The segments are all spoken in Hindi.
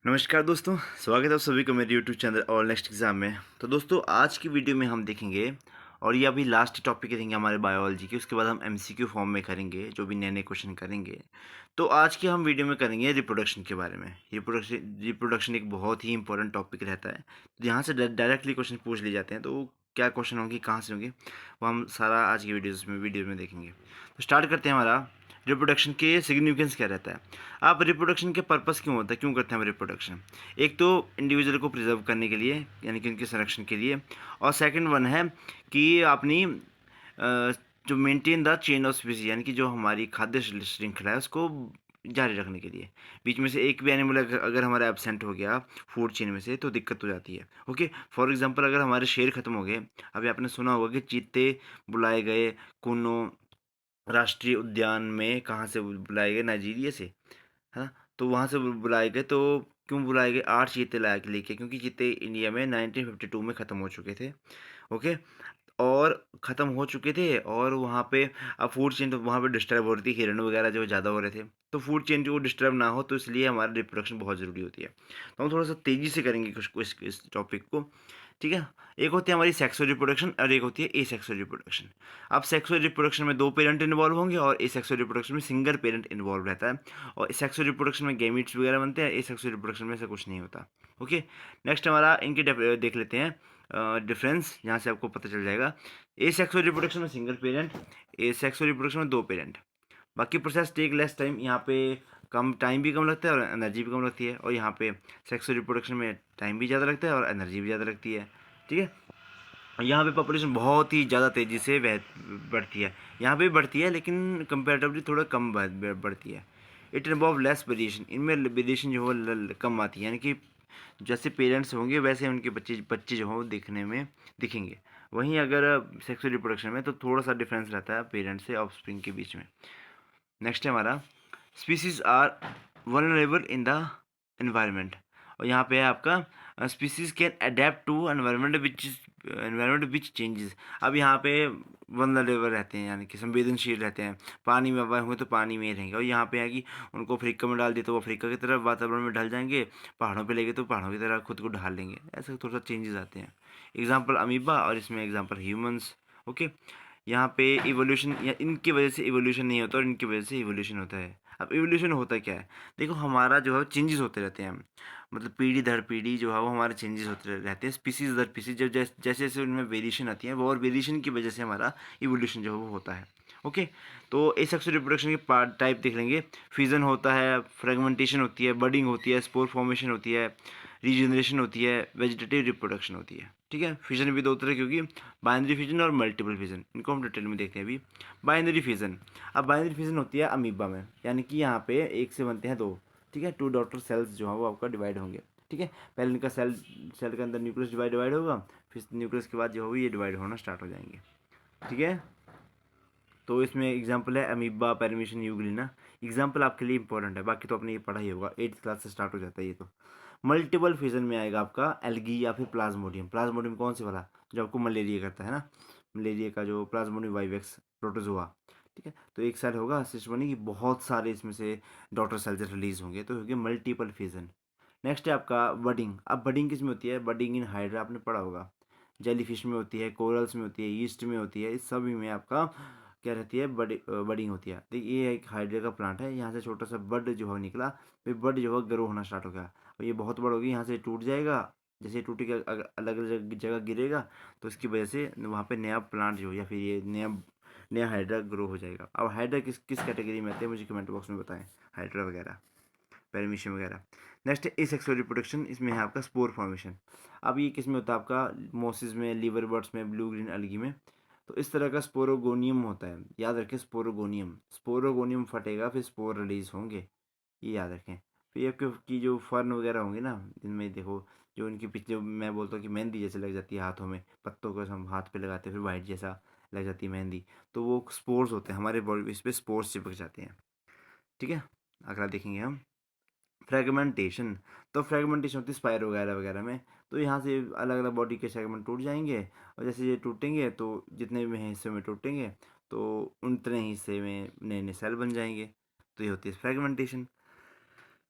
नमस्कार दोस्तों, स्वागत है आप सभी को मेरे यूट्यूब चैनल और नेक्स्ट एग्ज़ाम में। तो दोस्तों आज की वीडियो में हम देखेंगे और ये अभी लास्ट टॉपिक रहेंगे हमारे बायोलॉजी के। उसके बाद हम एमसीक्यू फॉर्म में करेंगे, जो भी नए नए क्वेश्चन करेंगे। तो आज की हम वीडियो में करेंगे रिप्रोडक्शन के बारे में। रिप्रोडक्शन एक बहुत ही इंपॉर्टेंट टॉपिक रहता है। तो यहाँ से डायरेक्टली क्वेश्चन पूछ लिए जाते हैं, तो क्या क्वेश्चन होंगे, कहाँ से होंगे, वो हम सारा आज की वीडियो में देखेंगे। तो स्टार्ट करते हैं। हमारा रिप्रोडक्शन के सिग्निफिकेंस क्या रहता है। आप रिप्रोडक्शन के पर्पस क्यों होता है, क्यों करते हैं हम रिप्रोडक्शन। एक तो इंडिविजुअल को प्रिजर्व करने के लिए, यानी कि उनके संरक्षण के लिए। और सेकंड वन है कि अपनी जो maintain the chain of species, यानी कि जो हमारी खाद्य श्रृंखला है उसको जारी रखने के लिए। बीच में से एक भी एनिमल अगर हमारा एब्सेंट हो गया फूड चेन में से तो दिक्कत हो जाती है। ओके, फॉर एग्जांपल अगर हमारे शेर खत्म हो गए, अभी आपने सुना होगा कि चीते बुलाए गए कुनो राष्ट्रीय उद्यान में, कहाँ से बुलाए गए, नाइजीरिया से, है ना। तो वहाँ से बुलाए गए, तो क्यों बुलाए गए, 8 चीते ला के लेके, क्योंकि चीते इंडिया में 1952 में ख़त्म हो चुके थे। ओके, और ख़त्म हो चुके थे, और वहाँ पे अब फूड चेन तो वहाँ पे डिस्टर्ब हो रही थी, हिरण वगैरह जो ज़्यादा हो रहे थे। तो फूड चेन जो डिस्टर्ब ना हो, तो इसलिए हमारा रिप्रोडक्शन बहुत ज़रूरी होती है। तो हम थोड़ा सा तेज़ी से करेंगे कुछ इस टॉपिक को, ठीक है। एक होती है हमारी सेक्सुअल रिप्रोडक्शन और एक होती है एसेक्सुअल रिप्रोडक्शन। अब सेक्सुअल रिप्रोडक्शन में 2 पेरेंट इन्वॉल्व होंगे और एसेक्सुअल रिप्रोडक्शन में सिंगल पेरेंट इन्वॉल्व रहता है। और सेक्सुअल रिप्रोडक्शन में गैमीट्स वगैरह बनते हैं, एसेक्सुअल रिप्रोडक्शन में ऐसा कुछ नहीं होता। ओके, नेक्स्ट हमारा इनके देख लेते हैं डिफरेंस, यहाँ से आपको पता चल जाएगा। एसेक्सुअल रिप्रोडक्शन में सिंगल पेरेंट, एसेक्सुअल रिप्रोडक्शन में 2 पेरेंट। बाकी प्रोसेस टेक लेस टाइम, यहाँ पे कम टाइम भी कम लगता है और एनर्जी भी कम लगती है। और यहाँ पे सेक्सुअल रिप्रोडक्शन में टाइम भी ज़्यादा लगता है और एनर्जी भी ज़्यादा लगती है, ठीक है। यहाँ पे पॉपुलेशन बहुत ही ज़्यादा तेज़ी से बढ़ती है। यहाँ पे भी बढ़ती है, लेकिन कंपेरेटिवली थोड़ा कम बढ़ती है। इट इन्वॉल्व लेस वेरिएशन, इनमें वेरिएशन जो है कम आती है, यानी कि जैसे पेरेंट्स होंगे वैसे उनके बच्चे बच्चे जो हों दिखने में दिखेंगे। वहीं अगर सेक्सुअल रिप्रोडक्शन में तो थोड़ा सा डिफरेंस रहता है पेरेंट्स से ऑफस्प्रिंग के बीच में। नेक्स्ट है हमारा species are vulnerable in the environment. और यहाँ पे है आपका species can adapt to environment which changes. अब यहाँ पे वल्नरेबल रहते हैं, यानी कि संवेदनशील रहते हैं। पानी में होंगे तो पानी में ही रहेंगे। और यहाँ पे है कि उनको अफ्रीका में डाल दिए तो वो अफ्रीका की तरफ वातावरण में ढल जाएंगे, पहाड़ों पे ले गए तो पहाड़ों की तरह खुद को ढाल लेंगे। ऐसे थोड़ा सा चेंजेस आते हैं। एग्जाम्पल अमीबा और इसमें एग्जाम्पल ह्यूमंस। ओके, यहाँ पे इवोल्यूशन या इनकी वजह से इवोल्यूशन नहीं होता और इनकी वजह से इवोल्यूशन होता है। अब इवोल्यूशन होता क्या है, देखो हमारा जो है चेंजेस होते रहते हैं। मतलब पीढ़ी दर पीढ़ी जो है वो हमारे चेंजेस होते रहते हैं, स्पीसीज दर स्पीसीज। जब जैसे जैसे उनमें वेरिएशन आती है, वो और वेरिएशन की वजह से हमारा इवोल्यूशन जो है वो होता है। ओके, तो एसेक्सुअल रिप्रोडक्शन के पार्ट टाइप देख लेंगे। फ्यूजन होता है, फ्रेगमेंटेशन होती है, बडिंग होती है, स्पोर फॉर्मेशन होती है, रीजनरेशन होती है, वेजिटेटिव रिप्रोडक्शन होती है, ठीक है। फिजन भी 2 तरह की होगी, बाइनरी फिजन और मल्टीपल फिजन। इनको हम डिटेल में देखते हैं अभी। बाइनरी फिजन, अब बाइनरी फिजन होती है अमीबा में, यानी कि यहाँ पे एक से बनते हैं 2, ठीक है। 2 डॉटर सेल्स जो है वो आपका डिवाइड होंगे, ठीक है। पहले इनका सेल सेल के अंदर न्यूक्लियस डिवाइड होगा, फिर न्यूक्लियस के बाद जो होगी ये डिवाइड होना स्टार्ट हो जाएंगे, ठीक है। तो इसमें एग्जाम्पल है अमीबा, पैरामीशियन, यूग्लिना। एग्जाम्पल आपके लिए इंपॉर्टेंट है, बाकी तो आपने ये पढ़ा ही होगा, 8th क्लास से स्टार्ट हो जाता है ये तो। मल्टीपल फिजन में आएगा आपका एल्गी या फिर प्लाज्मोडियम। प्लाज्मोडियम कौन से वाला, जो आपको मलेरिया करता है ना, मलेरिया का जो प्लाज्मोडियम वाइवेक्स प्रोटोजोआ, ठीक है। तो एक सेल होगा सिस्टम की बहुत सारे इसमें से डॉटर सेल्स रिलीज होंगे, तो होगी मल्टीपल फिजन। नेक्स्ट है आपका बडिंग। अब बडिंग किस में होती है, बडिंग इन हाइड्रा आपने पढ़ा होगा। जेलीफिश में होती है, कोरल्स में होती है, ईस्ट में होती है, इस सभी में आपका क्या रहती है, बडिंग होती है। देखिए ये एक हाइड्रा का प्लांट है, यहाँ से छोटा सा बड जो है निकला, फिर बड जो है ग्रो होना स्टार्ट हो गया और ये बहुत बड़ा होगी, यहाँ से टूट जाएगा। जैसे टूटेगा अलग अलग जगह गिरेगा, तो इसकी वजह से वहाँ पे नया प्लांट जो या फिर ये नया नया हाइड्रा ग्रो हो जाएगा। अब हाइड्रा किस किस कैटेगरी में आते हैं मुझे कमेंट बॉक्स में बताएं, हाइड्रा वगैरह, पैरामीशियम वगैरह। नेक्स्ट है एसेक्सुअल रिप्रोडक्शन, इसमें है आपका स्पोर फॉर्मेशन। अब ये किस में होता है, आपका मोसिस में, लीवर बर्ड्स में, ब्लू ग्रीन अलगी में। तो इस तरह का स्पोरोगोनियम होता है, याद रखें स्पोरोगोनियम। स्पोरोगोनियम फटेगा फिर स्पोर रिलीज होंगे, ये याद रखें। फिर आपके की जो फर्न वगैरह होंगे ना, इनमें देखो जो इनकी पिछले, मैं बोलता हूँ कि मेहंदी जैसे लग जाती है हाथों में, पत्तों को हम हाथ पे लगाते हैं फिर वाइट जैसा लग जाती है मेहंदी, तो वो स्पोर्स होते हैं हमारे बॉडी, इस पे स्पोर्स चिपक जाते हैं, ठीक है। अगला देखेंगे हम फ्रेगमेंटेशन। तो फ्रेगमेंटेशन होती है स्पाइर वगैरह वगैरह में। तो यहाँ से अलग अलग बॉडी के सेगमेंट टूट जाएंगे, और जैसे ये टूटेंगे तो जितने भी हिस्से में टूटेंगे तो उतने हिस्से में नए नए सेल बन जाएंगे। तो ये होती है फ्रेगमेंटेशन।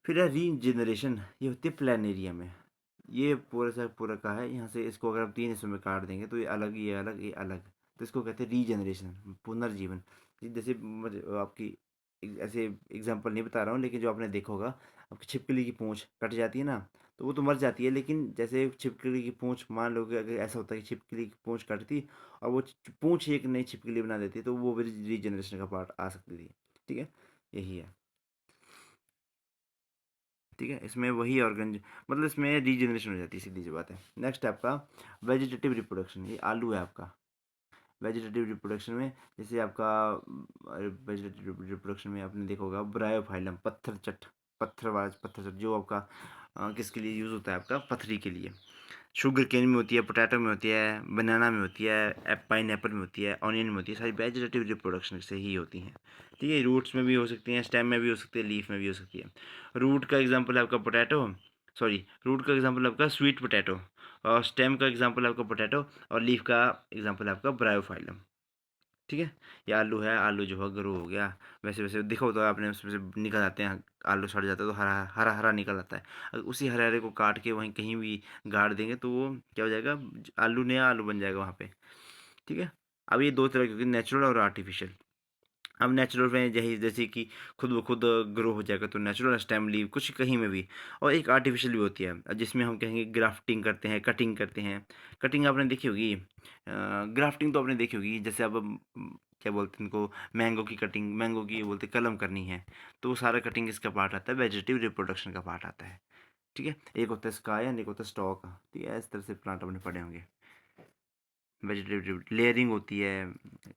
फिर है रीजनरेशन, ये होती है प्लानेरिया में। ये पूरा सा पूरा का है, यहाँ से इसको अगर हम 3 हिस्सों में काट देंगे तो ये अलग, ये अलग, ये अलग, तो इसको कहते हैं रीजनरेशन, पुनर्जीवन। जैसे आपकी ऐसे एग्जांपल नहीं बता रहा हूँ, लेकिन जो आपने देखा होगा, आपकी छिपकली की पूँछ कट जाती है ना, तो वो तो मर जाती है, लेकिन जैसे छिपकली की पूँछ, मान लो कि अगर ऐसा होता है कि छिपकली की पूँछ कटती और वो पूँछ एक नई छिपकली बना देती, तो वो भी रीजनरेशन का पार्ट आ सकती थी। ठीक है, यही है। ठीक है, इसमें वही ऑर्गन, मतलब इसमें रीजनरेशन हो जाती है, सीधी सी बात है। नेक्स्ट है आपका वेजिटेटिव रिप्रोडक्शन, ये आलू है आपका। वेजिटेटिव रिप्रोडक्शन में जैसे आपका वेजिटेटिव रिप्रोडक्शन में आपने देखा होगा ब्रायोफाइलम, पत्थर वाला पत्थर चट, जो आपका किसके लिए यूज़ होता है, आपका पथरी के लिए। शुगर केन में होती है, पोटैटो में होती है, बनाना में होती है, पाइन एप्पल में होती है, ऑनियन में होती है, सारी वेजिटेटिव रिप्रोडक्शन से ही होती हैं। ठीक है, रूट्स में भी हो सकती हैं, स्टेम में भी हो सकती है, लीफ में भी हो सकती है। रूट का एग्जांपल है आपका पोटैटो, सॉरी, रूट का एग्जांपल है आपका स्वीट पोटैटो, और स्टेम का एग्जांपल है आपका पोटैटो, और लीफ का एग्जांपल है आपका ब्रायोफाइलम। ठीक है, ये आलू है, आलू जो है ग्रो हो गया, वैसे वैसे देखो तो आपने उसमें से निकल आते हैं, आलू सड़ जाता है तो हरा हरा हरा निकल आता है। अगर उसी हरे हरे को काट के वहीं कहीं भी गाड़ देंगे तो वो क्या हो जाएगा, आलू, नया आलू बन जाएगा वहाँ पे। ठीक है, अब ये दो तरह के, नेचुरल और आर्टिफिशियल। अब नेचुरल में यही जैसे कि खुद ब खुद ग्रो हो जाएगा, तो नेचुरल स्टेम लीव कुछ कहीं में भी। और एक आर्टिफिशियल भी होती है, जिसमें हम कहेंगे ग्राफ्टिंग करते हैं, कटिंग करते हैं। कटिंग आपने देखी होगी, ग्राफ्टिंग तो आपने देखी होगी, जैसे अब क्या बोलते हैं उनको, मैंगो की कटिंग, मैंगो की ये बोलते हैं कलम करनी है, तो वो सारा कटिंग इसका पार्ट आता है, वेजिटेटिव रिप्रोडक्शन का पार्ट आता है। ठीक है, एक होता है स्काई, एक होता है स्टॉक। ठीक है, इस तरह से प्लांट आपने पढ़े होंगे। वेजिटेटिव लेयरिंग होती है,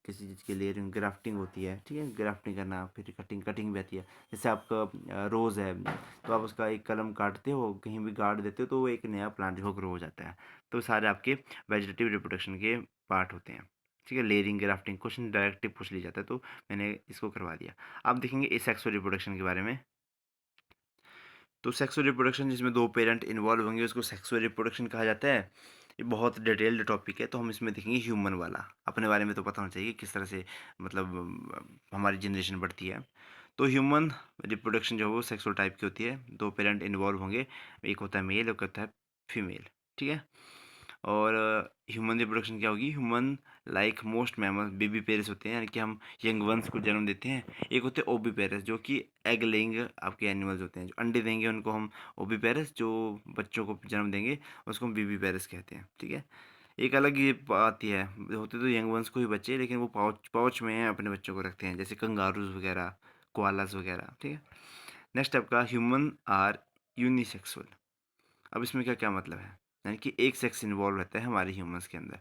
किसी चीज़ की लेयरिंग, ग्राफ्टिंग होती है। ठीक है, ग्राफ्टिंग करना, फिर कटिंग, कटिंग भी आती है। जैसे आपका रोज़ है, तो आप उसका एक कलम काटते हो, कहीं भी गाड़ देते हो, तो वो एक नया प्लांट जो ग्रो हो जाता है। तो सारे आपके वेजिटेटिव रिप्रोडक्शन के पार्ट होते हैं। ठीक है, लेयरिंग, ग्राफ्टिंग, क्वेश्चन डायरेक्टली पूछ लिया जाता है, तो मैंने इसको करवा दिया। आप देखेंगे इस सेक्सुअल रिप्रोडक्शन के बारे में। तो सेक्सुअल रिप्रोडक्शन जिसमें दो पेरेंट इन्वॉल्व होंगे, उसको सेक्सुअल रिप्रोडक्शन कहा जाता है। ये बहुत डिटेल्ड टॉपिक है, तो हम इसमें देखेंगे ह्यूमन वाला। अपने बारे में तो पता होना चाहिए किस तरह से, मतलब हमारी जनरेशन बढ़ती है। तो ह्यूमन रिप्रोडक्शन जो है वो सेक्सुअल टाइप की होती है, दो पेरेंट इन्वॉल्व होंगे, एक होता है मेल, एक होता है फीमेल। ठीक है, और ह्यूमन रिप्रोडक्शन क्या होगी, human like most mammal baby parents होते हैं, यानी कि हम यंग वंस को जन्म देते हैं। एक होते हैं ओबी पेरेंट्स, जो कि एग लेइंग आपके एनिमल्स होते हैं, जो अंडे देंगे उनको हम ओबी पेरेंट्स, जो बच्चों को जन्म देंगे उसको हम बेबी पेरेंट्स कहते हैं। ठीक है, एक अलग ये आती है, होते तो यंग वंस को ही बच्चे, लेकिन वो पाउच पाउच में अपने बच्चों को रखते हैं, जैसे कंगारूज वगैरह, कोआलास वगैरह। ठीक है, नेक्स्ट आपका ह्यूमन आर यूनिसेक्सुअल। अब इसमें क्या क्या मतलब है, यानी कि एक सेक्स इन्वॉल्व रहता है हमारे ह्यूमंस के अंदर।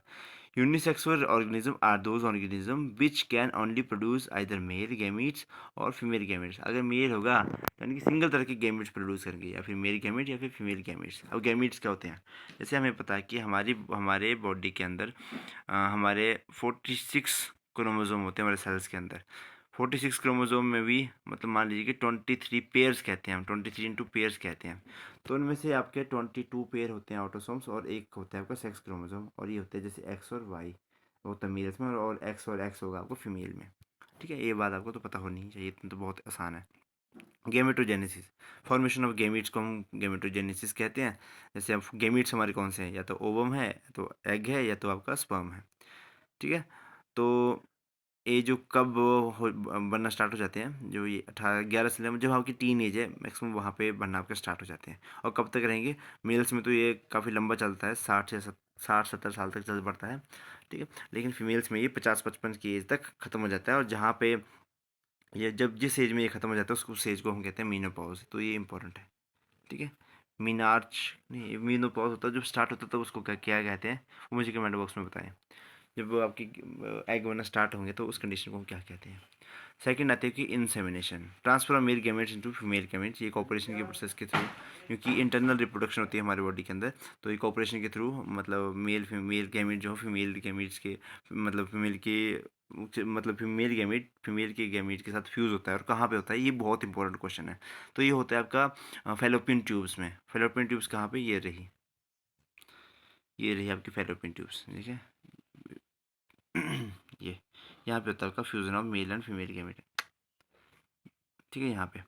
Unisexual organism are those organism which can only produce either male gametes और फीमेल गैमीट्स। अगर मेल होगा तो यानी कि सिंगल तरह के गैमीट्स प्रोड्यूस करेंगे, या फिर मेल गैमीट या फिर फीमेल गैमीट्स। अब गैमीट्स क्या होते हैं, जैसे हमें पता है कि हमारे बॉडी के अंदर हमारे 46 क्रोमोजोम होते हैं हमारे सेल्स के अंदर। 46 क्रोमोजोम में भी, मतलब मान लीजिए कि 23 पेयर्स कहते हैं हम, 23 इंटू पेयर्स कहते हैं। तो उनमें से आपके 22 पेयर होते हैं ऑटोसोम्स, और एक होता है आपका सेक्स क्रोमोसोम, और ये होते हैं जैसे एक्स और वाई, होता है मेल्स में, और एक्स होगा आपको फीमेल में। ठीक है, ये बात आपको तो पता होनी ही चाहिए, इतना तो बहुत आसान है। गेमेटोजेनेसिस, फॉर्मेशन ऑफ गेमीट्स को हम गेमेटोजेनेसिस कहते हैं। जैसे अब गेमीट्स हमारे कौन से हैं, या तो ओवम है, या तो एग है, या तो आपका स्पर्म है। ठीक है, तो ये जो कब बनना स्टार्ट हो जाते हैं, जो ये 18 11 से जब आपकी टीन एज है मैक्सिमम, वहाँ पे बनना आपके स्टार्ट हो जाते हैं। और कब तक रहेंगे, मेल्स में तो ये काफ़ी लंबा चलता है, 60 70 साल तक चल पड़ता है। ठीक है, लेकिन फीमेल्स में ये 50 55 की एज तक ख़त्म हो जाता है, और जहाँ पे ये जब जिस एज में ये ख़त्म हो जाता है उस एज को हम कहते हैं मीनोपॉज। तो ये इंपॉर्टेंट है। ठीक है, मीनार्च नहीं, मीनोपॉज होता है जब स्टार्ट होता है, तो उसको क्या क्या कहते हैं, वो मुझे कमेंट बॉक्स में बताएं। जब आपकी एग बनना स्टार्ट होंगे तो उस कंडीशन को हम क्या कहते हैं। सेकंड आती है कि insemination, transfer of male gametes into female gametes. ये ऑपरेशन के प्रोसेस के थ्रू, क्योंकि इंटरनल रिप्रोडक्शन होती है हमारी बॉडी के अंदर, तो एक ऑपरेशन के थ्रू, मतलब मेल फीमेल गैमेट जो फीमेल गैमेट्स के, मतलब फीमेल के, मतलब फीमेल गैमेट फीमेल के गैमेट के साथ फ्यूज़ होता है। और कहाँ पे होता है, ये बहुत इंपॉर्टेंट क्वेश्चन है। तो ये होता है आपका फेलोपियन ट्यूब्स में। फेलोपियन ट्यूब्स कहाँ पे, ये रही आपकी फेलोपियन ट्यूब्स। ठीक है, ये यहाँ पे होता है आपका fusion of male and female gamete. ठीक है, यहाँ पे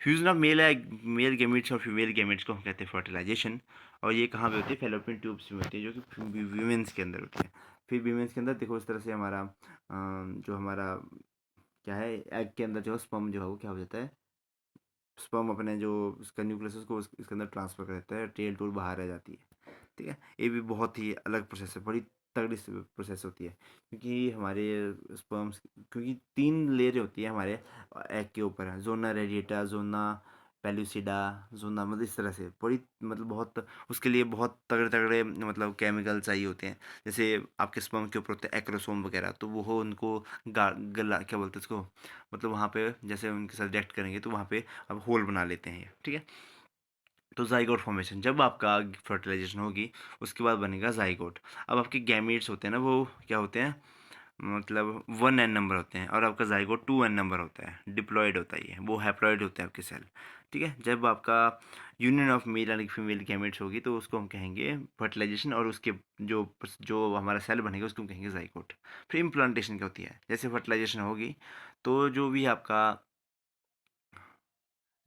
फ्यूजन ऑफ मेल गैमेट्स और फीमेल गैमेट्स को हम कहते हैं फर्टिलाइजेशन। और ये कहाँ पे होती है? फैलोपियन ट्यूब्स में होती है, जो कि वीमेंस के अंदर होती है। फिर वीमेंस के अंदर देखो इस तरह से हमारा जो हमारा क्या है, एग के अंदर जो स्पर्म जो है वो क्या हो जाता है, स्पर्म अपने जो उसका न्यूक्लियस उसको इसके अंदर ट्रांसफर कर देता है, टेल टूल बाहर रह जाती है। ठीक है, ये भी बहुत ही अलग प्रोसेस है, बड़ी तगड़ी प्रोसेस होती है, क्योंकि हमारे स्पर्म्स, क्योंकि 3 लेयर होती है हमारे एग के ऊपर, जोना रेडिएटा, जोना पेलुसिडा, जोना, मतलब इस तरह से बड़ी, मतलब बहुत उसके लिए बहुत तगड़े तगड़े मतलब केमिकल चाहिए होते हैं। जैसे आपके स्पर्म के ऊपर होते हैं एक्रोसोम वगैरह, तो वो हो उनको गला क्या बोलते हैं उसको, मतलब वहाँ पे जैसे उनके साथ रिएक्ट करेंगे तो वहाँ पे अब होल बना लेते हैं ये। ठीक है, तो जाइगोट फॉर्मेशन, जब आपका फर्टिलाइजेशन होगी उसके बाद बनेगा जाइगोट। अब आपके गैमीट्स होते हैं ना, वो क्या होते हैं, मतलब 1n नंबर होते हैं, और आपका जाइगोट 2n नंबर होता है, डिप्लॉयड होता है ये, वो हैप्लॉयड होते हैं आपके सेल। ठीक है, जब आपका union of male and female gametes होगी तो उसको हम कहेंगे फर्टिलाइजेशन, और उसके जो जो हमारा सेल बनेगा उसको हम कहेंगे जाइगोट। फिर इम्प्लांटेशन क्या होती है? जैसे फर्टिलाइजेशन होगी तो जो भी आपका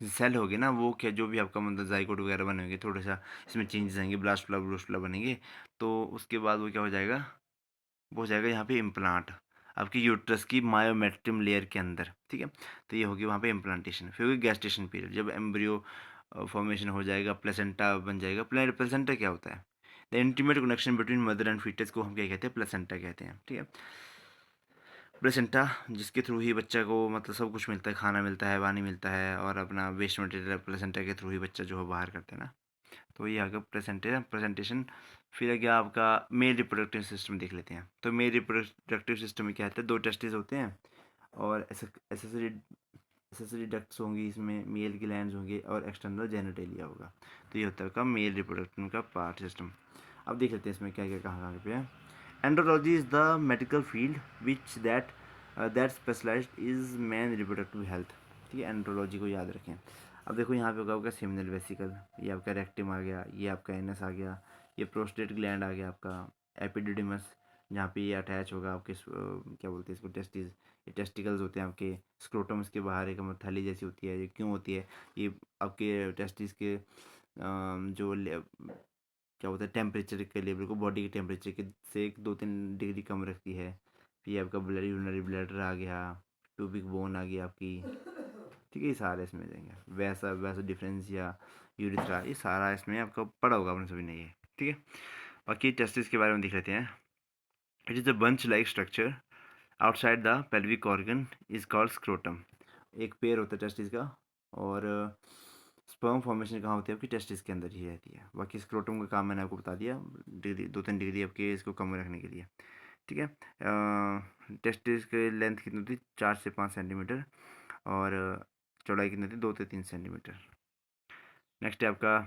सेल होगे ना, वो क्या, जो भी आपका मतलब जाइगोट वगैरह बनेंगे, थोड़ा सा इसमें चेंजेस आएंगे, ब्लास्टुला बनेंगे, तो उसके बाद वो क्या हो जाएगा, वो हो जाएगा यहाँ पे इम्प्लांट, आपकी यूट्रस की मायोमेट्रियम लेयर के अंदर। ठीक है, तो ये होगी वहाँ पे इम्प्लांटेशन। फिर होगी गैस्टेशन पीरियड, जब एम्ब्रियो फॉर्मेशन हो जाएगा, प्लेसेंटा बन जाएगा। प्लेसेंटा क्या होता है? The intimate connection between mother and foetus को हम क्या कहते हैं? प्लेसेंटा कहते हैं। ठीक है, प्लेसेंटा जिसके थ्रू ही बच्चा को मतलब सब कुछ मिलता है, खाना मिलता है, पानी मिलता है, और अपना वेस्ट मटेरियल प्लेसेंटा के थ्रू ही बच्चा जो है बाहर करते हैं ना, तो ये आगे प्रेजेंटेशन। फिर आ गया आपका मेल रिप्रोडक्टिव सिस्टम, देख लेते हैं। तो मेल रिप्रोडक्टिव सिस्टम में क्या होता है? 2 टेस्टिस होते हैं, और एसेसरी एसेसरी डक्ट्स होंगी, इसमें मेल ग्लैंड्स होंगे, और एक्सटर्नल जेनिटेलिया होगा। तो ये होता है का मेल रिप्रोडक्टिव का पार्ट सिस्टम। अब देख लेते हैं इसमें क्या क्या कहाँ कहाँ पे है। Andrology is the medical field which that specialized is man reproductive health. ठीक है, एंड्रोलॉजी को याद रखें। अब देखो यहाँ पे होगा आपका सेमिनल वेसिकल, ये आपका रेक्टम आ गया, ये आपका एनस आ गया, ये प्रोस्टेट ग्लैंड आ गया आपका, एपिडिडिमस, जहाँ पे ये अटैच होगा आपके क्या बोलते हैं इसको, टेस्टिस, ये टेस्टिकल्स होते हैं आपके। स्क्रोटम इसके बाहर एक थैली जैसी होती है, ये क्यों होती है? ये आपके टेस्टिस के जो क्या बोलते हैं, टेम्परेचर के लेवल को, बॉडी के टेम्परेचर के से 2-3 डिग्री कम रखती है। फिर आपका ब्लड, यूरिनरी ब्लैडर आ गया, ट्यूबिक बोन आ गई आपकी। ठीक है, ये सारे इसमें जाएंगे। वैसा वैसा डिफरेंस या यूरिथ्रा, ये सारा इसमें आपका पढ़ा होगा आपने सभी ने ये। ठीक है, बाकी टेस्टिस के बारे में देख लेते हैं। It is a bunch like structure outside the pelvic organ is called scrotum. एक पेयर होता है टेस्टिस का, और स्पर्म फॉर्मेशन कहाँ होती है? आपकी टेस्टिस के अंदर ही रहती है। बाकी स्क्रोटम का काम मैंने आपको बता दिया, डिग्री 2-3 डिग्री आपके इसको कम रखने के लिए। ठीक है, टेस्टिस की लेंथ कितनी होती है? 4 से 5 सेंटीमीटर, और चौड़ाई कितनी होती है? 2 से 3 सेंटीमीटर। नेक्स्ट है आपका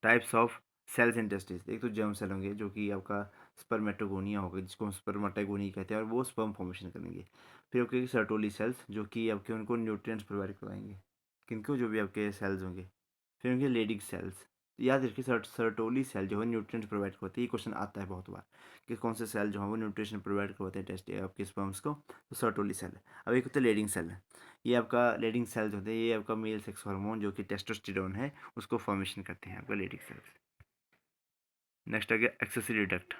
types of cells in testis. एक तो जर्म सेल होंगे, जो कि आपका स्पर्मेटोगोनिया होगा, जिसको हम स्पर्मेटोगोनी कहते हैं, और वो स्पर्म फॉर्मेशन करेंगे। फिर आपके सर्टोली सेल्स, जो कि आपके उनको न्यूट्रिएंट्स प्रोवाइड करवाएंगे, किनको, जो भी आपके सेल्स होंगे। फिर होंगे लेडिक सेल्स। याद रखिए, सर्टोली सेल जो है न्यूट्रिएंट्स प्रोवाइड करते हैं। ये क्वेश्चन आता है बहुत बार कि कौन से सेल जो है वो न्यूट्रिशन प्रोवाइड करवाते हैं टेस्ट आपके स्पर्म्स को, तो सर्टोली सेल। अब एक होता है लेडिंग सेल। ये आपका लेडिंग सेल्स होते हैं, ये आपका मेल सेक्स हार्मोन जो कि टेस्टोस्टेरोन है उसको फॉर्मेशन करते हैं आपका लेडिंग सेल्स। नेक्स्ट आ गया accessory duct.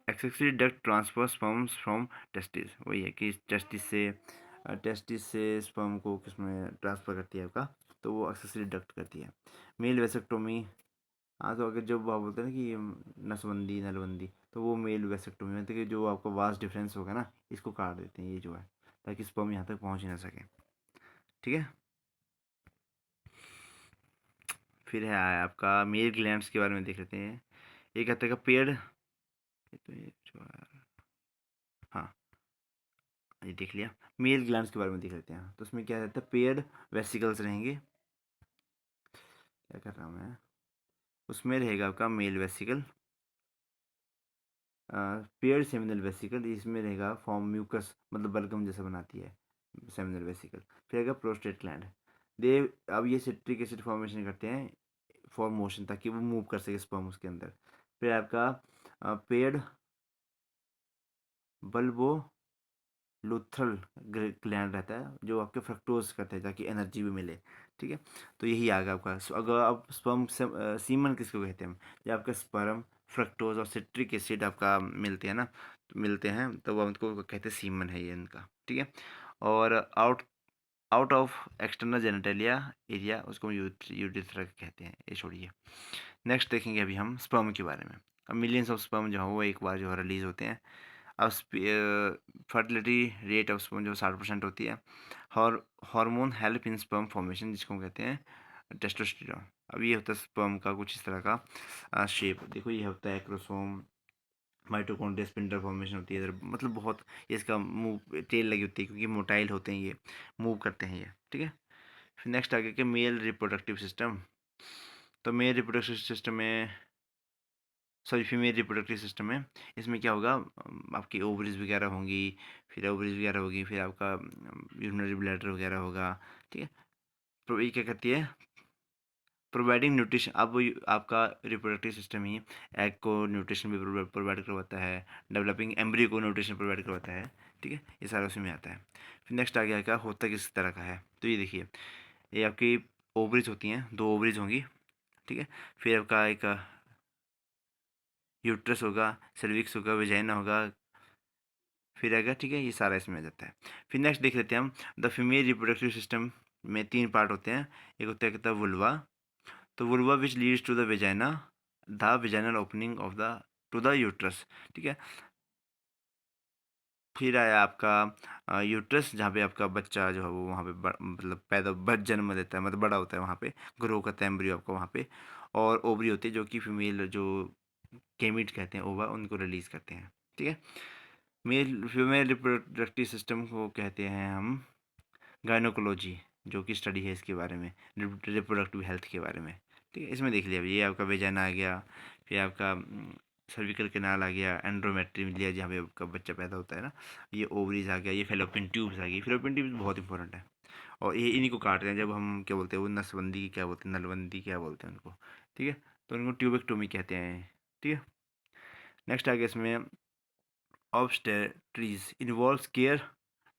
Accessory duct transfer sperms from testis. वही है कि टेस्टिस से स्पर्म को किसमें ट्रांसफ़र करती है आपका, तो वो एक्सेसरी डक्ट करती है। मेल वेसेक्टोमी, हाँ, तो अगर जब आप बोलते हैं ना कि नसबंदी नलबंदी, तो वो मेल वेसेक्टोमी मतलब कि जो आपका वास्ट डिफरेंस होगा ना, इसको काट देते हैं ये जो है, ताकि स्पर्म यहाँ तक पहुँच ही ना सके। ठीक है, फिर है आपका मेल ग्लैंड्स के बारे में देख लेते हैं। एक आता है का पेड़, ये तो ये जो है, हाँ, ये देख लिया। मेल ग्लैंड्स के बारे में देख लेते हैं, तो उसमें क्या रहता है? पेड वेसिकल्स रहेंगे। क्या कर रहा हूँ मैं? उसमें रहेगा आपका male vesicle, paired seminal vesicle, इसमें रहेगा फॉर्म म्यूकस, मतलब बलगम जैसा बनाती है सेमिनल वेसिकल। फिर रहेगा प्रोस्टेट ग्लैंड। दे अब ये सिट्रिक एसिड फॉर्मेशन करते हैं फॉर मोशन, ताकि वो मूव कर सके स्पर्म उसके अंदर। फिर आपका पेड बल्बो लूथरल ग्लैंड रहता है जो आपके फ्रक्टोज करते हैं ताकि एनर्जी भी मिले। ठीक है, तो यही आ गया आपका। अगर आप स्पर्म सीमन किसको कहते हैं, जब आपका स्पर्म फ्रक्टोज और सिट्रिक एसिड आपका मिलते हैं ना, तो मिलते हैं तो वो उनको कहते हैं सीमन है ये इनका। ठीक है, और out out of external genitalia area उसको यूरिथ्रा कहते हैं। ये छोड़िए, नेक्स्ट देखेंगे अभी हम स्पर्म के बारे में। अब मिलियंस ऑफ स्पर्म जो है वो एक बार जो है रिलीज होते हैं। अब फर्टिलिटी रेट ऑफ स्पर्म जो 60% होती है। Hormone help in sperm formation जिसको हम कहते हैं टेस्टोस्टेरोन। अब ये होता है स्पर्म का कुछ इस तरह का शेप। देखो ये होता है एक्रोसोम, माइटोकॉन्ड्रिया, स्पिंडल फॉर्मेशन होती है इधर, मतलब बहुत ये इसका मूव टेल लगी होती है क्योंकि मोटाइल होते हैं ये, मूव करते हैं ये। ठीक है, फिर नेक्स्ट आ गया कि मेल रिप्रोडक्टिव सिस्टम। तो मेल रिप्रोडक्टिव सिस्टम में, सॉरी फीमेल रिप्रोडक्टिव सिस्टम में, इसमें क्या होगा, आपकी ओवरीज वगैरह होंगी, फिर ओवरीज वगैरह होगी, फिर आपका यूरिनरी ब्लैडर वगैरह होगा। ठीक है, तो ये क्या करती है, प्रोवाइडिंग न्यूट्रिशन। अब आपका रिप्रोडक्टिव सिस्टम ही एग को न्यूट्रिशन भी प्रोवाइड करवाता है, डेवलपिंग एम्ब्रियो को न्यूट्रिशन प्रोवाइड करवाता है। ठीक है, ये सारा उसी में आता है। फिर नेक्स्ट आ गया क्या होता किस तरह का है, तो ये देखिए, ये आपकी ओवरीज होती हैं, 2 ओवरीज होंगी। ठीक है, फिर आपका एक यूट्रस होगा, सर्विक्स होगा, वेजाइना होगा, फिर आएगा। ठीक है, ये सारा इसमें आ जाता है। फिर नेक्स्ट देख लेते हैं हम, द फीमेल रिप्रोडक्टिव सिस्टम में 3 पार्ट होते हैं। एक होता है कहता है वुल्वा, तो vulva which leads to the vagina, the vaginal opening of the to the uterus. ठीक है, फिर आया आपका यूट्रस जहाँ पे आपका बच्चा जो है वो वहाँ पे मतलब जन्म देता है, मतलब बड़ा होता है वहाँ पे, ग्रो करता है एम्ब्रियो आपका वहाँ पे। और ओवरी होती है जो कि फीमेल जो गेमीट कहते हैं ओवा, उनको रिलीज करते हैं। ठीक है, मेल फीमेल रिप्रोडक्टिव सिस्टम को कहते हैं हम गायनोकोलॉजी, जो कि स्टडी है इसके बारे में, रिप्रोडक्टिव हेल्थ के बारे में। ठीक है, इसमें देख लिया अभी, ये आपका वेजाना आ गया, फिर आपका सर्विकल कैनाल आ गया, एंड्रोमेट्रियम जहाँ पे आपका बच्चा पैदा होता है ना, ये ओवरीज आ गया, ये फेलोपियन ट्यूब्स आ गई। फेलोपियन ट्यूब्स बहुत इंपॉर्टेंट है, और ये इन्हीं को काटते हैं जब हम क्या बोलते हैं वो नसबंदी क्या बोलते हैं, नलबंदी क्या बोलते हैं उनको। ठीक है, तो उनको ट्यूबेक्टोमी कहते हैं। ठीक है, नेक्स्ट आ गया इसमें obstetrics involves care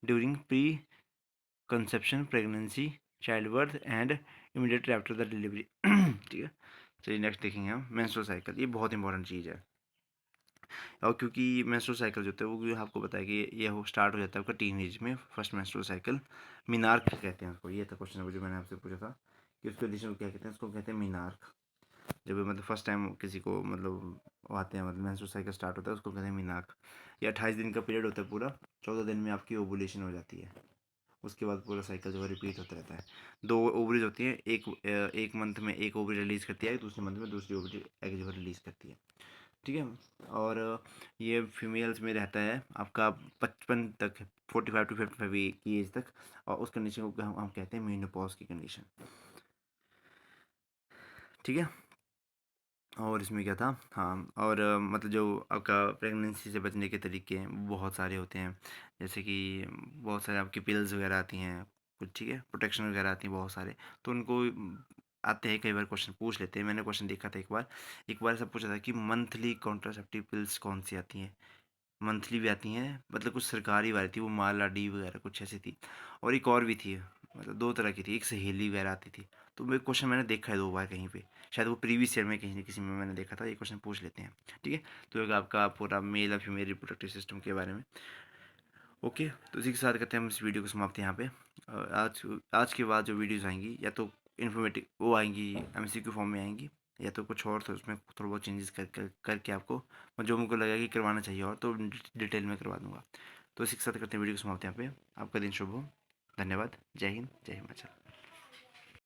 during preconception, pregnancy, childbirth and immediately after the delivery. ठीक है, चलिए नेक्स्ट देखेंगे हम मेंस्ट्रुअल साइकिल। ये बहुत इंपॉर्टेंट चीज़ है, और क्योंकि मेंस्ट्रुअल साइकिल जो होता है वो आपको पता है कि ये हो स्टार्ट हो जाता है आपका टीन एज में, फर्स्ट मेंस्ट्रुअल साइकिल। मीनार्क कहते हैं उसको, ये था क्वेश्चन जो मैंने आपसे पूछा था कि उसको एडिशन को क्या कहते हैं, उसको कहते हैं मीनार्क। जब मतलब फर्स्ट टाइम किसी को मतलब वो आते हैं, मतलब मेंस्ट्रुअल साइकिल स्टार्ट होता है, उसको कहते हैं मीनार्क। ये 28 दिन का पीरियड होता है पूरा, 14 दिन में आपकी ओवुलेशन हो जाती है। उसके बाद पूरा साइकिल जो है रिपीट होता रहता है। 2 ओवरीज होती हैं, एक मंथ में एक ओवरी रिलीज़ करती है, दूसरे मंथ में दूसरी ओवरी एग जो है रिलीज़ करती है। ठीक है, और ये फीमेल्स में रहता है आपका 55 तक, 45 टू 55 की एज तक, और उस कंडीशन को हम कहते हैं मेनोपॉज की कंडीशन। ठीक है, और इसमें क्या था, हाँ, और मतलब जो आपका प्रेगनेंसी से बचने के तरीके हैं वो बहुत सारे होते हैं, जैसे कि बहुत सारे आपकी पिल्स वगैरह आती हैं कुछ। ठीक है, प्रोटेक्शन वगैरह आती हैं बहुत सारे, तो उनको आते हैं कई बार, क्वेश्चन पूछ लेते हैं। मैंने क्वेश्चन देखा था एक बार सब पूछा था कि मंथली कॉन्ट्रासेप्टिव पिल्स कौन सी आती हैं। मंथली भी आती हैं, मतलब कुछ सरकारी वाली थी वो, माला डी वगैरह कुछ ऐसी थी, और एक और भी थी, मतलब 2 तरह की थी, एक सहेली वगैरह आती थी। तो वो क्वेश्चन मैंने देखा है 2 बार कहीं पे, शायद वो प्रीवियस ईयर में कहीं न किसी में मैंने देखा था, ये क्वेश्चन पूछ लेते हैं। ठीक है, तो एक आपका पूरा मेल और फीमेल रिप्रोडक्टिव सिस्टम के बारे में। ओके, तो इसी के साथ करते हैं हम इस वीडियो को समाप्त यहाँ पे। आज आज के बाद जो वीडियोज़ आएँगी या तो इन्फॉर्मेटिव वो आएँगी, एमसीक्यू फॉर्म में आएँगी, या तो कुछ और, तो उसमें थोड़ा बहुत चेंजेस करके आपको जो मुझको लगेगा कि करवाना चाहिए और तो डिटेल में करवा दूँगा। तो इसी के साथ करते हैं वीडियो को समाप्त यहाँ पे। आपका दिन शुभ हो। धन्यवाद। जय हिंद, जय हिमाचल।